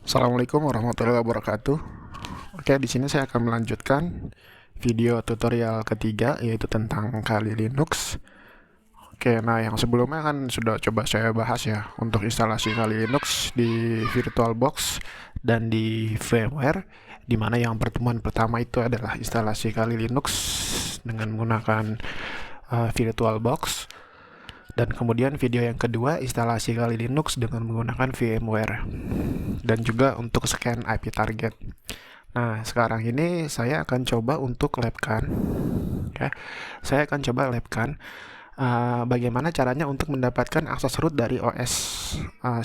Assalamualaikum warahmatullahi wabarakatuh. Oke, di sini saya akan melanjutkan video tutorial ketiga yaitu tentang Kali Linux. Oke, nah yang sebelumnya kan sudah coba saya bahas ya untuk instalasi Kali Linux di VirtualBox dan di VMware, di mana yang pertemuan pertama itu adalah instalasi Kali Linux dengan menggunakan VirtualBox. Dan kemudian video yang kedua instalasi Kali Linux dengan menggunakan VMware dan juga untuk scan IP target. Nah, sekarang ini saya akan coba untuk labkan, ya. Saya akan coba labkan bagaimana caranya untuk mendapatkan akses root dari OS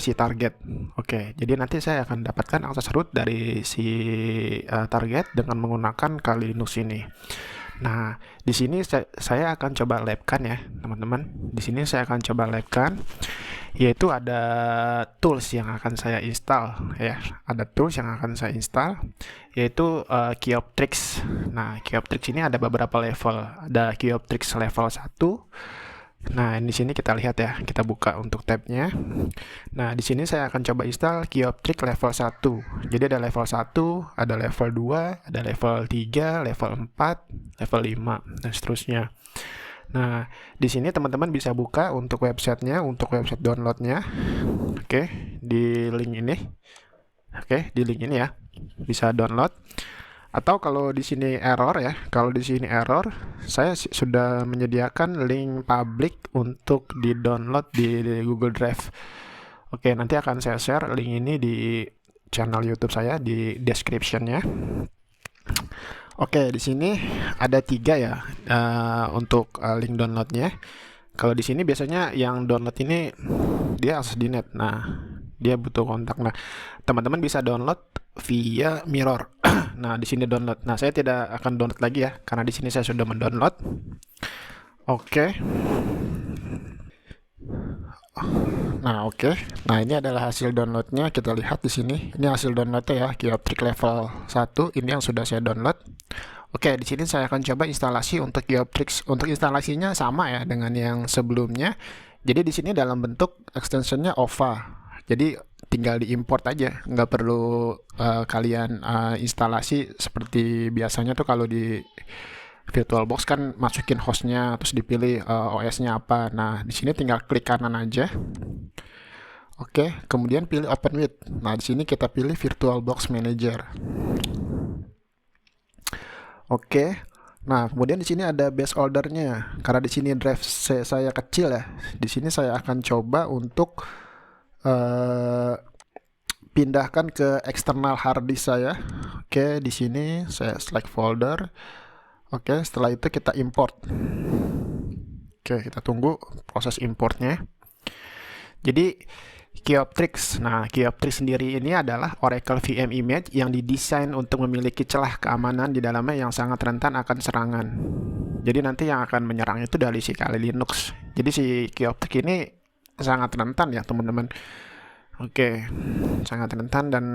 si target. Oke, jadi nanti saya akan dapatkan akses root dari si target dengan menggunakan Kali Linux ini. Nah, di sini saya akan coba labkan ya, teman-teman. Di sini saya akan coba labkan, yaitu ada tools yang akan saya install ya. Ada tools yang akan saya install, yaitu Kioptrix. Nah, Kioptrix ini ada beberapa level. Ada Kioptrix level 1. Nah, di sini kita lihat ya, kita buka untuk tabnya. Nah, di sini saya akan coba install Kioptrix level 1. Jadi ada level 1, ada level 2, ada level 3, level 4, level 5, dan seterusnya. Nah, di sini teman-teman bisa buka untuk websitenya, untuk website downloadnya. Oke, di link ini. Oke, di link ini ya. Bisa download. Atau kalau di sini error ya, kalau di sini error, saya sudah menyediakan link public untuk di-download di Google Drive. Oke, nanti akan saya share link ini di channel YouTube saya di description-nya. Oke, di sini ada 3 ya untuk link downloadnya. Kalau di sini biasanya yang download ini dia akses di net. Nah, dia butuh kontak. Nah, teman-teman bisa download via Mirror. Nah, di sini download. Nah, saya tidak akan download lagi ya, karena di sini saya sudah mendownload. Oke. Nah, oke. Nah, ini adalah hasil downloadnya. Kita lihat di sini. Ini hasil downloadnya ya, Kioptrix level 1. Ini yang sudah saya download. Oke, di sini saya akan coba instalasi untuk Kioptrix. Untuk instalasinya sama ya dengan yang sebelumnya. Jadi di sini dalam bentuk extensionnya OVA. Jadi tinggal diimport aja, nggak perlu kalian instalasi seperti biasanya tuh kalau di VirtualBox kan masukin hostnya terus dipilih OS-nya apa. Nah, di sini tinggal klik kanan aja. Oke, kemudian pilih Open With. Nah, di sini kita pilih VirtualBox Manager. Oke. Nah, kemudian di sini ada base ordernya. Karena di sini drive saya kecil ya. Di sini saya akan coba untuk pindahkan ke eksternal hard disk saya. Oke, di sini saya select folder. Oke, setelah itu kita import. Oke, kita tunggu proses importnya. Jadi Kioptrix. Nah, Kioptrix sendiri ini adalah Oracle VM image yang didesain untuk memiliki celah keamanan di dalamnya yang sangat rentan akan serangan. Jadi nanti yang akan menyerang itu dari si Kali Linux. Jadi si Kioptrix ini sangat rentan ya, teman-teman. Oke, sangat rentan dan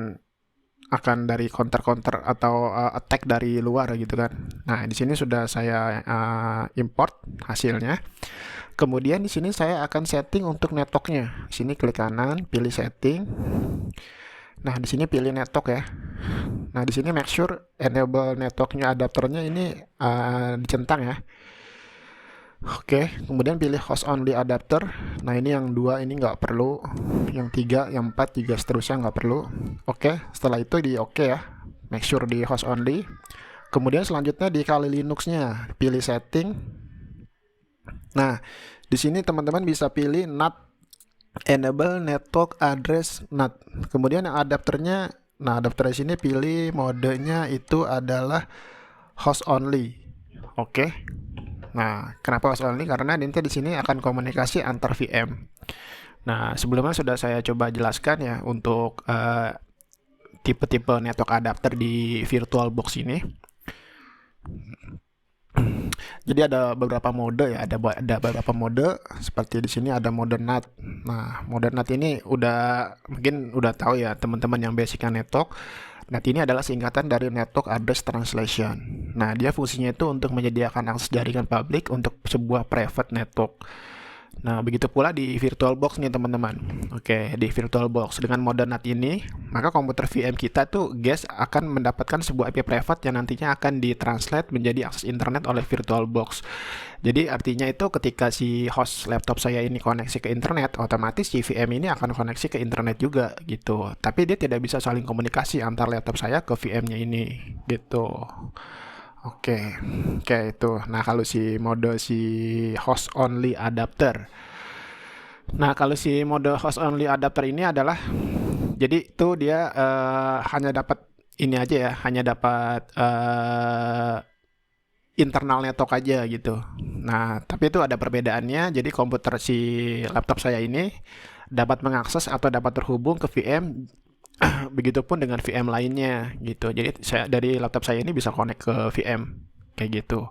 akan dari counter atau attack dari luar gitu kan. Nah, di sini sudah saya import hasilnya. Kemudian di sini saya akan setting untuk networknya. Di sini klik kanan, pilih setting. Nah, di sini pilih network ya. Nah, di sini make sure enable networknya adapternya ini dicentang ya. Oke, kemudian pilih host only adapter. Nah, ini yang 2 ini nggak perlu. Yang 3, yang 4 juga seterusnya nggak perlu. Oke, setelah itu di oke ya. Make sure di host only. Kemudian selanjutnya di Kali Linux-nya, pilih setting. Nah, di sini teman-teman bisa pilih NAT enable network address NAT. Kemudian yang adapternya, nah adapter di sini pilih modenya itu adalah host only. Oke. Nah, kenapa host only? Karena nanti di sini akan komunikasi antar VM. Nah, sebelumnya sudah saya coba jelaskan ya untuk tipe-tipe network adapter di VirtualBox ini. Jadi ada beberapa mode ya, ada beberapa mode seperti di sini ada mode NAT. Nah, mode NAT ini mungkin udah tahu ya teman-teman yang basic network. NAT ini adalah singkatan dari Network Address Translation. Nah, dia fungsinya itu untuk menyediakan akses jaringan publik untuk sebuah private network. Nah, begitu pula di VirtualBox nih teman-teman. Oke, di VirtualBox dengan mode NAT ini, maka komputer VM kita tuh guys akan mendapatkan sebuah IP private yang nantinya akan ditranslate menjadi akses internet oleh VirtualBox. Jadi artinya itu ketika si host laptop saya ini koneksi ke internet, otomatis si VM ini akan koneksi ke internet juga gitu. Tapi dia tidak bisa saling komunikasi antar laptop saya ke VM-nya ini gitu. Oke, oke itu. Nah kalau si mode si host only adapter. Nah kalau si mode host only adapter ini adalah, jadi itu dia hanya dapat ini aja ya, hanya dapat internal network aja gitu. Nah tapi itu ada perbedaannya. Jadi komputer si laptop saya ini dapat mengakses atau dapat terhubung ke VM. Begitupun dengan VM lainnya gitu. Jadi saya dari laptop saya ini bisa connect ke VM kayak gitu.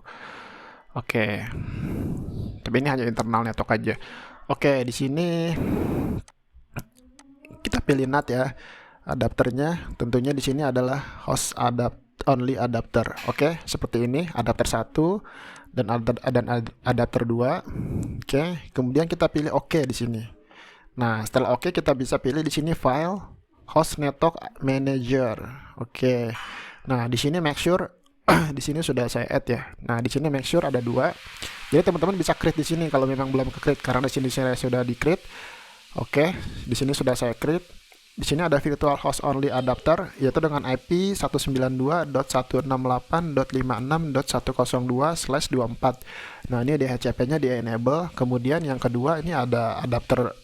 Oke. Tapi ini hanya internal network aja. Oke, di sini kita pilih NAT ya. Adapternya tentunya di sini adalah host only adapter. Oke, seperti ini, adapter 1 dan adapter 2. Oke, kemudian kita pilih oke di sini. Nah, setelah oke kita bisa pilih di sini file host network manager. Oke. Nah, di sini make sure di sini sudah saya add ya. Nah, di sini make sure ada 2. Jadi teman-teman bisa create di sini kalau memang belum ke-create, karena di sini saya sudah di-create. Oke, di sini sudah saya create. Di sini ada virtual host only adapter yaitu dengan IP 192.168.56.102/24. Nah, ini DHCP-nya di enable. Kemudian yang kedua ini ada adapter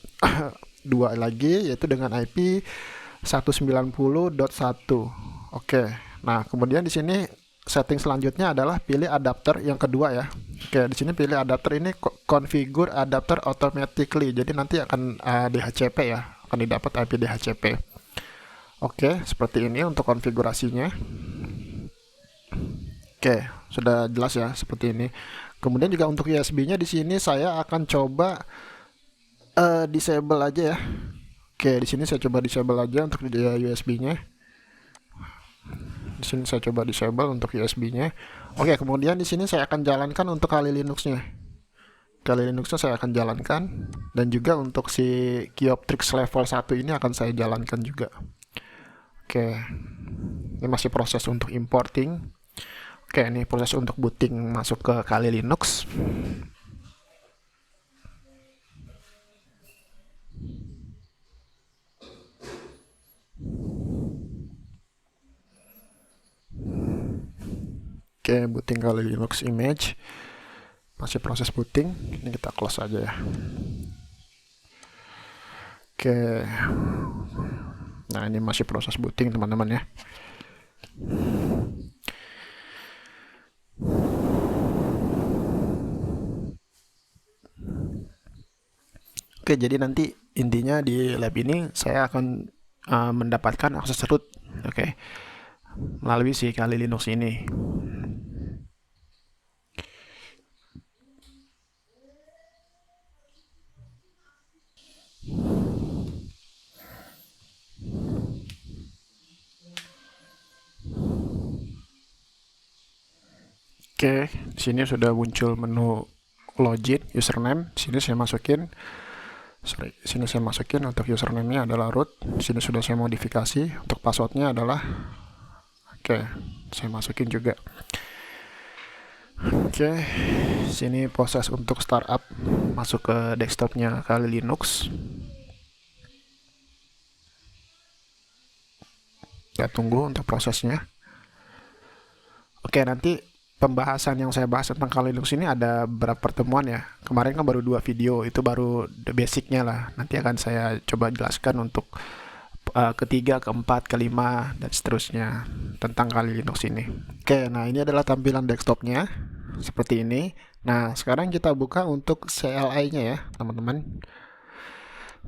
2 lagi yaitu dengan IP 190.1. Oke. Nah, kemudian di sini setting selanjutnya adalah pilih adapter yang kedua ya. Oke, di sini pilih adapter ini configure adapter automatically. Jadi nanti akan DHCP ya, akan didapat IP DHCP. Oke, seperti ini untuk konfigurasinya. Oke, sudah jelas ya seperti ini. Kemudian juga untuk USB-nya di sini saya akan coba disable aja ya. Oke, di sini saya coba disable aja untuk USB-nya. Di sini saya coba disable untuk USB-nya. Oke, kemudian di sini saya akan jalankan untuk Kali Linux-nya. Kali Linux-nya saya akan jalankan, dan juga untuk si Kyoptrix level 1 ini akan saya jalankan juga. Oke. Ini masih proses untuk importing. Oke, ini proses untuk booting masuk ke Kali Linux. Oke, booting Kali Linux image. Masih proses booting. Ini kita close aja ya. Oke. Nah, ini masih proses booting teman-teman ya. Oke, jadi nanti intinya di lab ini saya akan mendapatkan akses root, oke, melalui si Kali Linux ini. Oke, di sini sudah muncul menu login, username. Sini saya masukin, sini saya masukin untuk username-nya adalah root. Sini sudah saya modifikasi. Untuk password-nya adalah, oke, saya masukin juga. Oke, sini proses untuk startup masuk ke desktopnya Kali Linux. Kita tunggu untuk prosesnya. Oke, nanti pembahasan yang saya bahas tentang Kali Linux ini ada beberapa pertemuan ya. Kemarin kan baru 2 video, itu baru the basic-nya lah. Nanti akan saya coba jelaskan untuk ketiga, keempat, kelima, dan seterusnya tentang Kali Linux ini. Oke, nah ini adalah tampilan desktopnya seperti ini. Nah, sekarang kita buka untuk CLI-nya ya, teman-teman.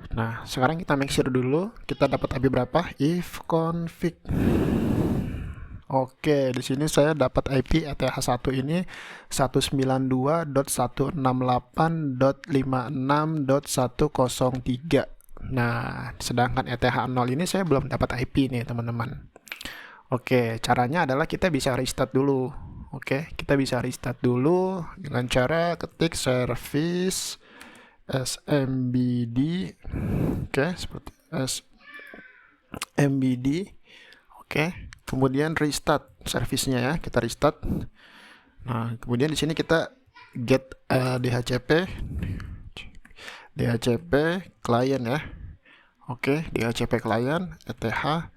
Nah, sekarang kita make sure dulu kita dapat IP berapa. If config. Oke, di sini saya dapat IP ETH1 ini 192.168.56.103. Nah, sedangkan ETH0 ini saya belum dapat IP nih, teman-teman. Oke, caranya adalah kita bisa restart dulu. Oke, kita bisa restart dulu dengan cara ketik service SMBD. Oke, seperti SMBD. Oke, kemudian restart servisnya ya, kita restart. Nah, kemudian di sini kita get DHCP client ya. Oke, DHCP client ETH 0.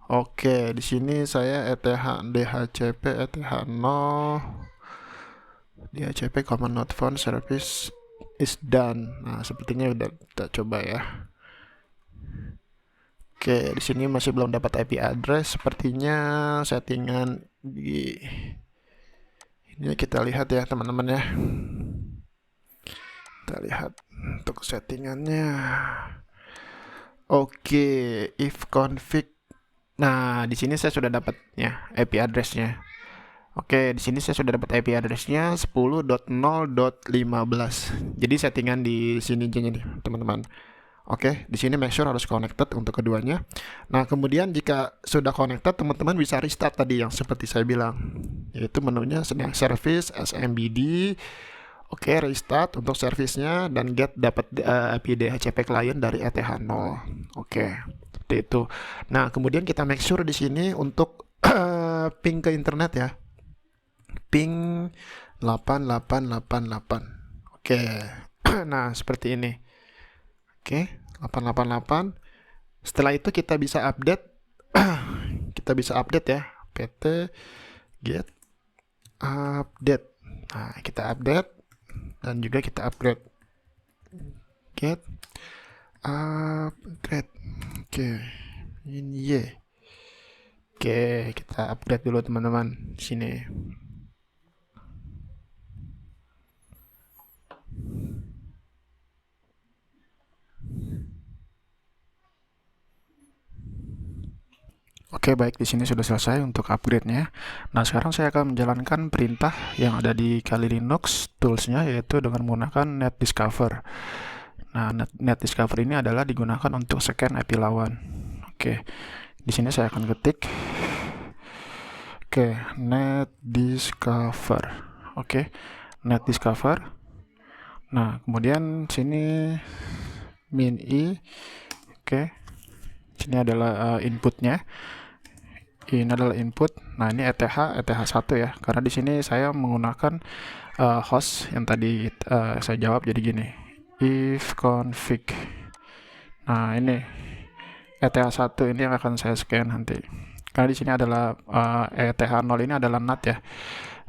Oke, di sini saya DHCP ETH 0. DHCP command not found service is done. Nah, sepertinya udah kita coba ya. Oke, di sini masih belum dapat IP address. Sepertinya settingan di ini kita lihat ya, teman-teman ya. Kita lihat untuk settingannya. Oke, if config. Nah, di sini saya sudah dapat ya IP addressnya. Oke, di sini saya sudah dapat IP addressnya 10.0.15. Jadi settingan di sini aja nih, teman-teman. Oke, di sini make sure harus connected untuk keduanya. Nah, kemudian jika sudah connected, teman-teman bisa restart tadi yang seperti saya bilang, yaitu menunya sedang service SMBD. Oke, restart untuk servisnya dan get dapat IP DHCP client dari ETH 0. Oke, seperti itu. Nah, kemudian kita make sure di sini untuk ping ke internet ya. Ping 8888. Oke. Nah, seperti ini. Oke, 888. Setelah itu kita bisa update. Kita bisa update ya. pt get update. Nah, kita update dan juga kita upgrade. Get upgrade. Oke. Ini Y. Oke, kita upgrade dulu teman-teman. Sini. Oke, baik, di sini sudah selesai untuk upgrade-nya. Nah, sekarang saya akan menjalankan perintah yang ada di Kali Linux tools-nya, yaitu dengan menggunakan netdiscover. Nah, netdiscover ini adalah digunakan untuk scan IP lawan. Oke, di sini saya akan ketik. Oke, netdiscover. Oke, netdiscover. Nah, kemudian sini min i. Oke, sini adalah inputnya. Ini adalah input. Nah, ini ETH 1 ya. Karena di sini saya menggunakan host yang tadi saya jawab, jadi gini. If config. Nah, ini ETH 1 ini yang akan saya scan nanti. Karena di sini adalah ETH 0 ini adalah NAT ya.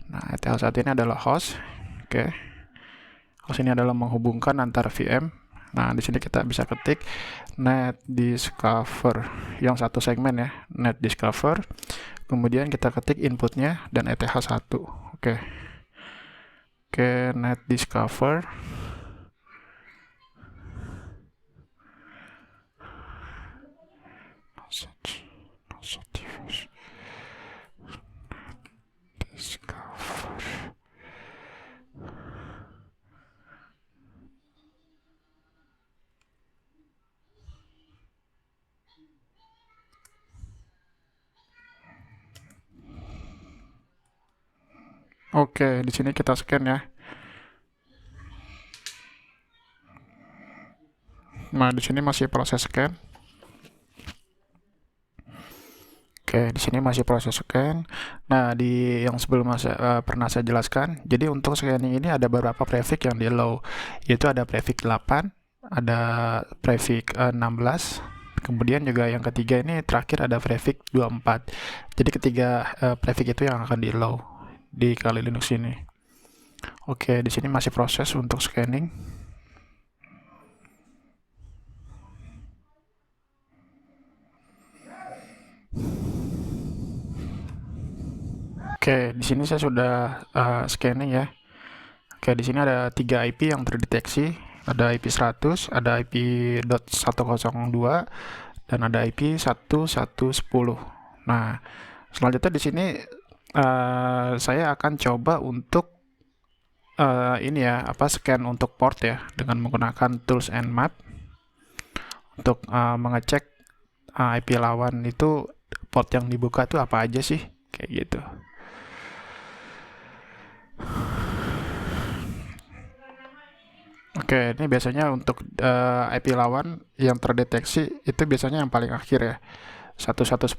Nah, ETH 1 ini adalah host. Oke. Host ini adalah menghubungkan antar VM. Nah, di sini kita bisa ketik netdiscover yang satu segmen ya, netdiscover. Kemudian kita ketik inputnya dan ETH 1. Oke. Oke, netdiscover. Oke, di sini kita scan ya. Nah, di sini masih proses scan. Oke, di sini masih proses scan. Nah, di yang sebelumnya pernah saya jelaskan, jadi untuk scanning ini ada beberapa prefix yang di allow, yaitu ada prefix 8, ada prefix 16, kemudian juga yang ketiga ini terakhir ada prefix 24. Jadi ketiga prefix itu yang akan di allow di Kali Linux ini. Oke, di sini masih proses untuk scanning. Oke, di sini saya sudah scanning ya. Oke, di sini ada 3 IP yang terdeteksi. Ada IP 100, ada IP .102, dan ada IP 1110. Nah, selanjutnya di sini saya akan coba untuk ini ya, scan untuk port ya, dengan menggunakan tools and map untuk mengecek IP lawan itu port yang dibuka itu apa aja sih, kayak gitu. Oke, ini biasanya untuk IP lawan yang terdeteksi itu biasanya yang paling akhir ya, 1110.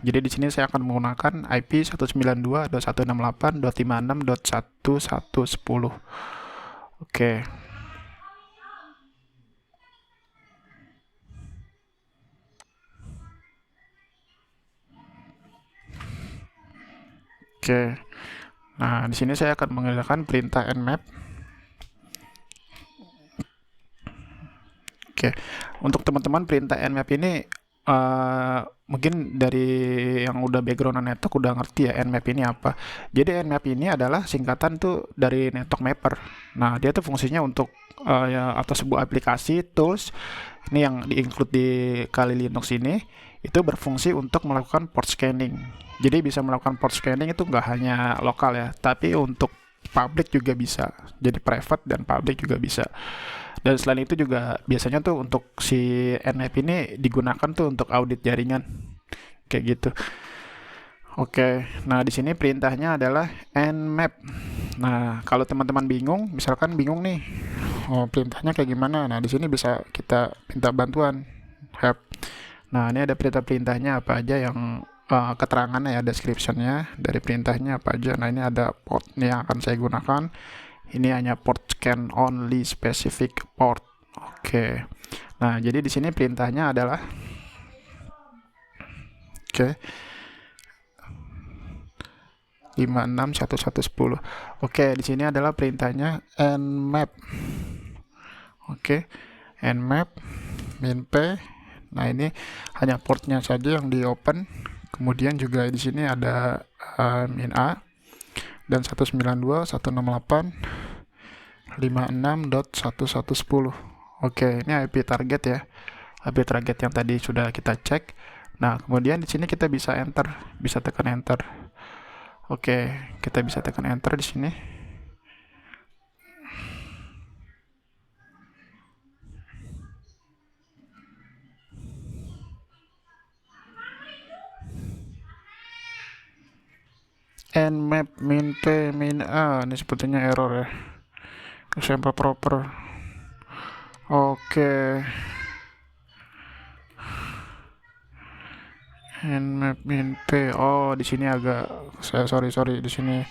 Jadi di sini saya akan menggunakan IP 192.168.56.1110. Oke. Oke. Nah, di sini saya akan mengerjakan perintah nmap. Oke, untuk teman-teman perintah nmap ini mungkin dari yang udah background network udah ngerti ya nmap ini apa. Jadi nmap ini adalah singkatan tuh dari network mapper. Nah, dia tuh fungsinya untuk ya, atau sebuah aplikasi tools ini yang di-include di Kali Linux ini itu berfungsi untuk melakukan port scanning. Jadi bisa melakukan port scanning itu nggak hanya lokal ya, tapi untuk public juga bisa. Jadi private dan public juga bisa. Dan selain itu juga biasanya tuh untuk si nmap ini digunakan tuh untuk audit jaringan kayak gitu. Oke, nah di sini perintahnya adalah nmap. Nah, kalau teman-teman bingung, misalkan bingung nih, perintahnya kayak gimana? Nah, di sini bisa kita minta bantuan help. Nah, ini ada perintah-perintahnya apa aja yang keterangannya ya, description-nya dari perintahnya apa aja. Nah, ini ada port nih yang akan saya gunakan. Ini hanya port scan only specific port. Oke. Nah, jadi di sini perintahnya adalah oke. 561110. Oke, di sini adalah perintahnya nmap. Oke. Nmap min p. Nah, ini hanya portnya saja yang di open. Kemudian juga di sini ada min a dan 192.168.56.1110. Oke, ini IP target ya. IP target yang tadi sudah kita cek. Nah, kemudian di sini kita bisa enter, bisa tekan enter. Oke, kita bisa tekan enter di sini. Nmap min p min a, ini sepertinya error ya. Sample proper. Oke. Nmap min p. Oh, di sini agak sorry di sini.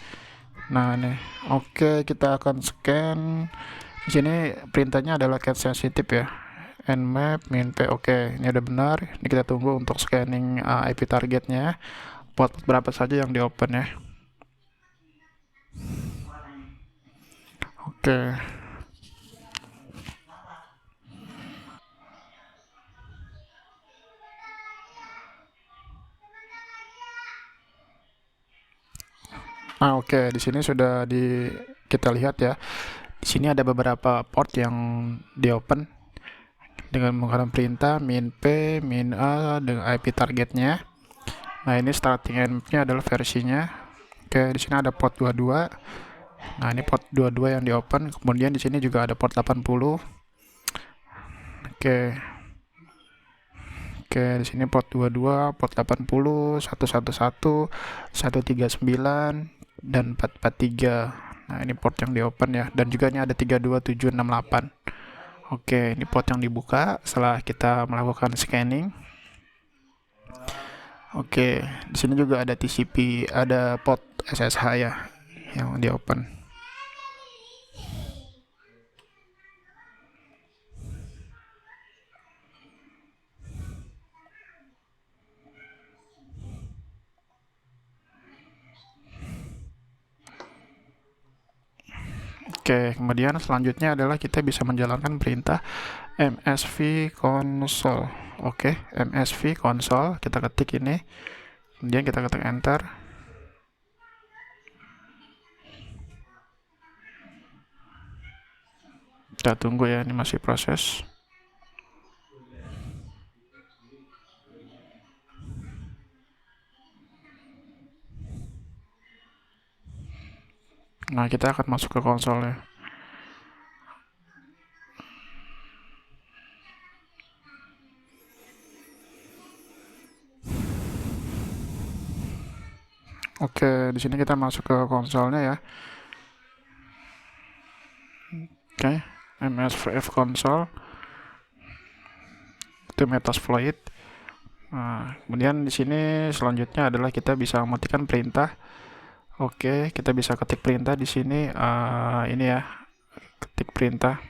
Nah, nih. Oke, kita akan scan. Di sini perintahnya adalah cat sensitive ya. Nmap min p. Oke, ini udah benar. Ini kita tunggu untuk scanning IP targetnya. Port berapa saja yang di open ya. Oke. Oke, di sini sudah kita lihat ya. Di sini ada beberapa port yang di open dengan menggunakan perintah min p, min a dengan IP targetnya. Nah, ini starting nmap-nya adalah versinya. Oke, di sini ada port 22. Nah, ini port 22 yang di open. Kemudian di sini juga ada port 80. Oke. Oke, di sini port 22, port 80, 111, 139 dan 443. Nah, ini port yang di open ya, dan juga ini ada 32768. Oke, ini port yang dibuka setelah kita melakukan scanning. Oke, di sini juga ada TCP, ada port SSH ya yang di open. Oke, kemudian selanjutnya adalah kita bisa menjalankan perintah msv console. Oke, msv console, kita ketik ini, kemudian kita ketik enter. Kita tunggu ya, ini masih proses. Nah, kita akan masuk ke konsolnya. Oke, di sini kita masuk ke konsolnya ya. Oke. MSVF console itu Metasploit. Nah, kemudian di sini selanjutnya adalah kita bisa mematikan perintah. Oke, kita bisa ketik perintah di sini. Ini ya, ketik perintah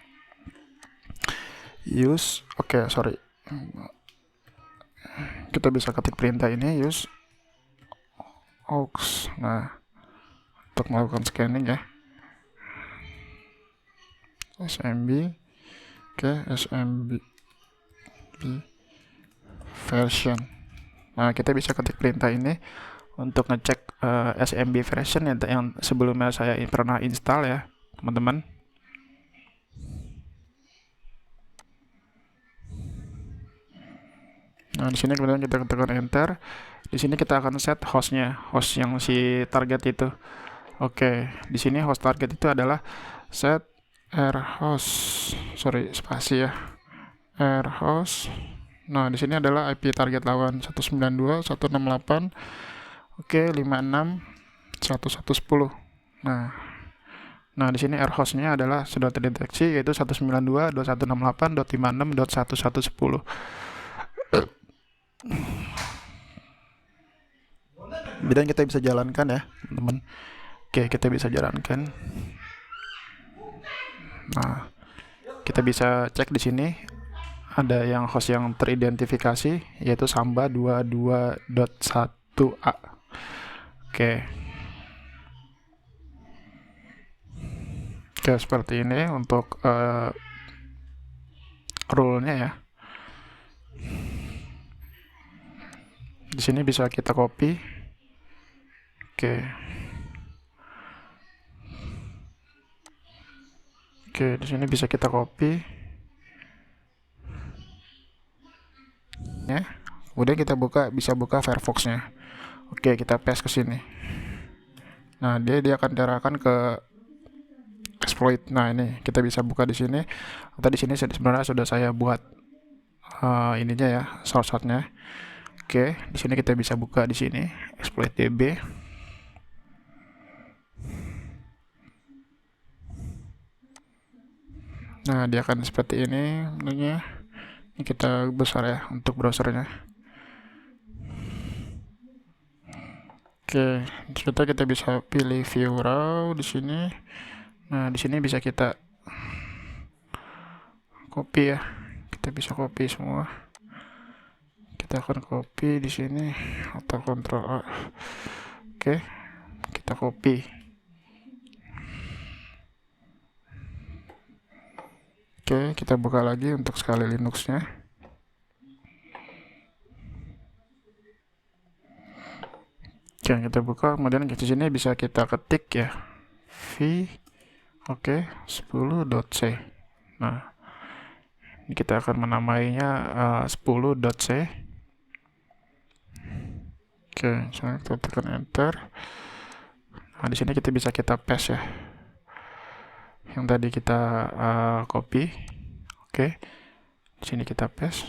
use. Oke, sorry. Kita bisa ketik perintah ini use aux. Nah, untuk melakukan scanning ya. SMB. Oke, SMB version. Nah, kita bisa ketik perintah ini untuk ngecek SMB version yang sebelumnya saya pernah install ya, teman-teman. Nah, di sini kemudian kita tekan enter. Di sini kita akan set hostnya, host yang si target itu. Oke, di sini host target itu adalah set rhost, sorry spasi ya, rhost. Nah, di sini adalah IP target lawan 192.168. Oke, 56.110. Nah, di sini rhostnya adalah sudah terdeteksi yaitu 192.2168.56.1110. Dan kita bisa jalankan ya, teman-teman. Oke, kita bisa jalankan. Nah, kita bisa cek di sini ada yang host yang teridentifikasi yaitu Samba 22.1a. Oke. Oke, seperti ini untuk rule-nya ya. Di sini bisa kita copy. Oke. Oke, di sini bisa kita copy. Ya. Kemudian kita bisa buka Firefox-nya. Oke, kita paste ke sini. Nah, dia akan diarahkan ke exploit. Nah, ini kita bisa buka di sini. Atau di sini sebenarnya sudah saya buat ininya ya, source-nya. Oke, di sini kita bisa buka di sini exploit db. Nah, dia akan seperti ini menunya. Ini kita besar ya untuk browsernya. Oke, kita bisa pilih view raw di sini. Nah, di sini bisa kita copy ya. Kita bisa copy semua. Kita akan copy di sini atau Ctrl A. Oke, kita copy. Oke, kita buka lagi untuk sekali Linux-nya. Oke, kita buka, kemudian di sini bisa kita ketik ya. Oke, 10.c. Nah, ini kita akan menamainya 10.c. Oke, misalnya kita tekan enter. Nah, di sini bisa kita paste ya. Yang tadi kita copy. Oke. Di sini kita paste.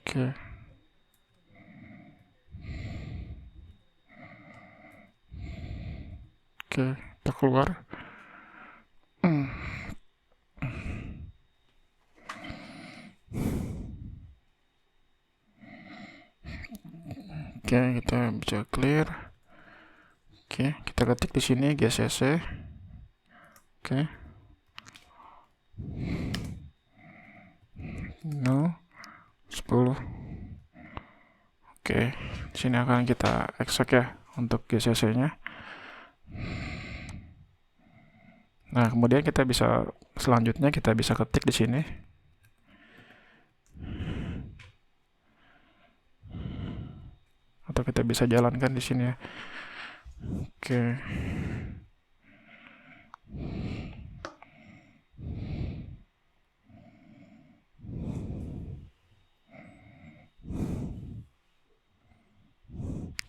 Oke. Oke, kita keluar. Oke, kita bisa clear. Oke, kita ketik di sini GCC. Oke. No 10. Oke, di sini akan kita extract ya untuk GCC-nya. Nah, kemudian kita bisa selanjutnya kita bisa ketik di sini. Atau kita bisa jalankan di sini ya. Oke.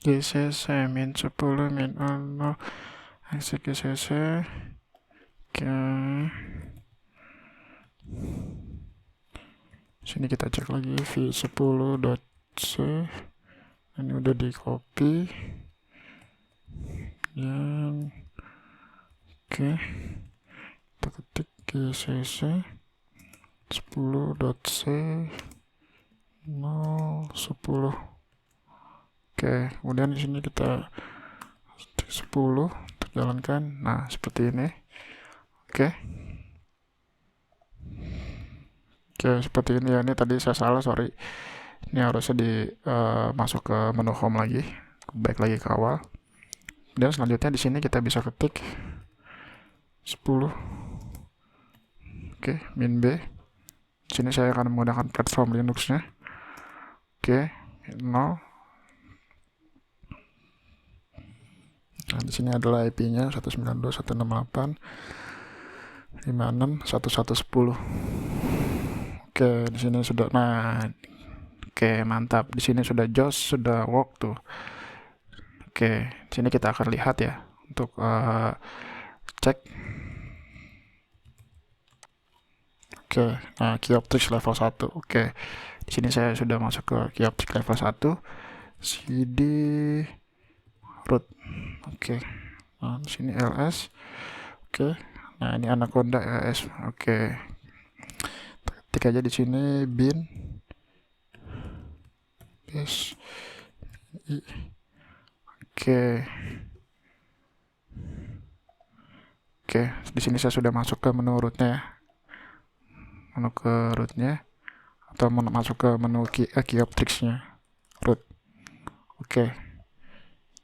GCC min 10 min 0 exit GCC. Oke. Sini kita cek lagi v10.c. Ini udah di copy. Yang oke. kita ketik gcc 10.c 0.10. Oke, kemudian di sini kita 10 terjalankan. Nah, seperti ini. Oke. Oke, seperti ini ya. Ini tadi saya salah, sorry. Ini harusnya masuk ke menu home lagi. Baik lagi ke awal. Dan selanjutnya di sini kita bisa ketik 10. Oke, min B. Di sini saya akan menggunakan platform Linux-nya. Oke, 0. Nah, di sini adalah IP-nya 192.168.56.1110. Oke, di sini sudah. Nah, oke, mantap. Di sini sudah jos, sudah work tuh. Oke, di sini kita akan lihat ya untuk cek. Oke, nah Kioptrix level 1. Oke. Di sini saya sudah masuk ke Kioptrix level 1. CD root. Oke. Nah, di sini ls. Oke. Nah, ini Anaconda ls. Oke. Ketik aja di sini bin yes. Oke. Oke, di sini saya sudah masuk ke menu rootnya ya. Menu ke rootnya atau masuk ke menu Kioptrix-nya. Root. Oke.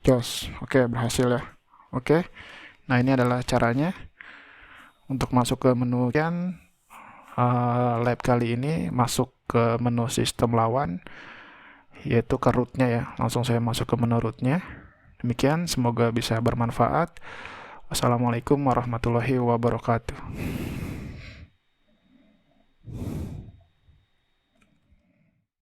Jos. Oke, berhasil ya. Oke. Nah, ini adalah caranya untuk masuk ke menu lab kali ini, masuk ke menu sistem lawan, yaitu ke rootnya ya. Langsung saya masuk ke menu rootnya. Demikian, semoga bisa bermanfaat. Wassalamualaikum warahmatullahi wabarakatuh.